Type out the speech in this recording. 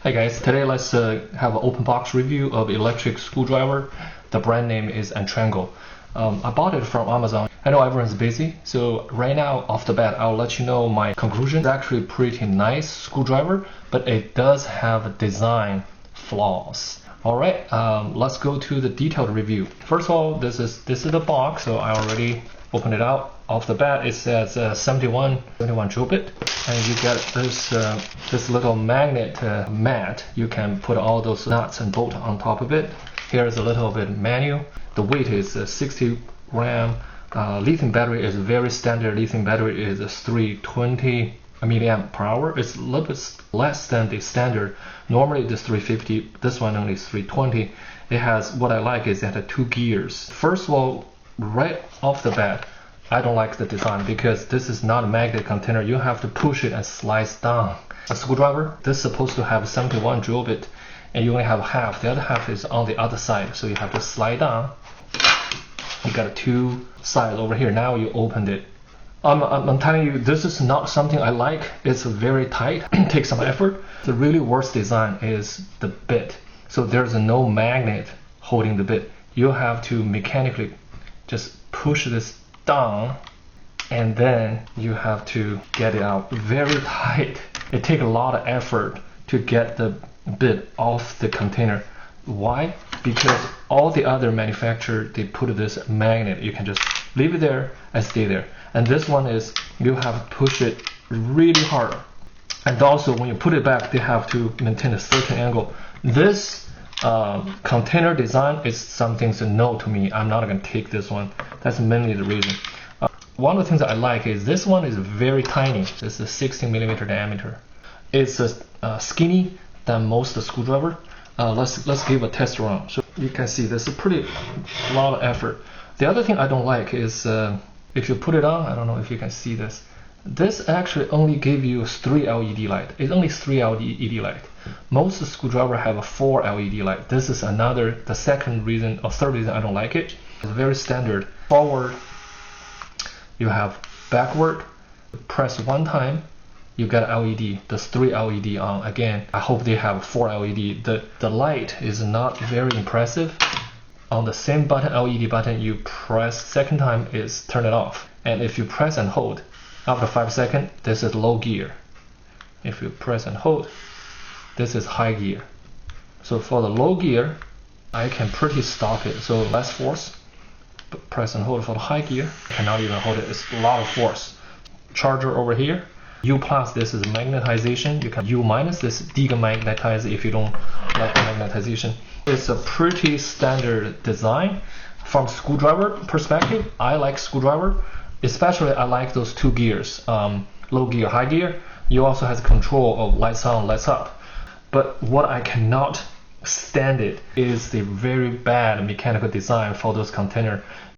Hi guys, today let's have an open box review of electric screwdriver. The brand name is Antrango. I bought it from Amazon. I know everyone's busy, so right now off the bat I'll let you know my conclusion. It's actually a pretty nice screwdriver, but it does have design flaws. Alright, let's go to the detailed review. First of all, this is the box, so I already opened it out. Off the bat it says 71 drill bit, and you get this little magnet mat. You can put all those nuts and bolts on top of it. Here's a little bit manual. The weight is 60 gram. Lithium battery is very standard. Lithium battery is 320 milliamp per hour. It's a little bit less than the standard. Normally it is 350. This one only is 320. It has, what I like is that the 2 gears. First of all, right off the bat, I don't like the design because this is not a magnet container. You have to push it and slice down. A screwdriver, this is supposed to have 71 drill bit, and you only have half. The other half is on the other side, so you have to slide down. You got 2 sides over here. Now you opened it. I'm telling you, this is not something I like. It's very tight. It takes some effort. The really worst design is the bit. So there's no magnet holding the bit. You have to mechanically just push this down, and then you have to get it out very tight. It takes a lot of effort to get the bit off the container. Why? Because all the other manufacturers, they put this magnet. You can just leave it there and stay there. And this one is, you have to push it really hard. And also when you put it back, they have to maintain a certain angle. This container design is something to no to me. I'm not going to take this one. That's mainly the reason. One of the things that I like is this one is very tiny. This is 16 millimeter diameter. It's skinny than most screwdriver. Let's give a test run. So you can see there's a pretty lot of effort. The other thing I don't like is if you put it on, I don't know if you can see this. This actually only give you 3 LED light. It's only 3 LED light. Most screwdriver have a 4 LED light. This is the second reason or third reason I don't like it. It's very standard. Forward, you have backward. Press 1 time, you get LED. There's 3 LED on. Again, I hope they have 4 LED. The light is not very impressive. On the same button, LED button, you press second time is turn it off. And if you press and hold, after 5 seconds, this is low gear. If you press and hold, this is high gear. So for the low gear, I can pretty stop it. So less force. But press and hold for the high gear. Cannot even hold it. It's a lot of force. Charger over here. U plus, this is magnetization. You can U minus, this demagnetize if you don't like magnetization. It's a pretty standard design. From screwdriver perspective, I like screwdriver. Especially I like those 2 gears, low gear, high gear. You also have control of lights on, lights up. But what I cannot stand it is the very bad mechanical design for those container.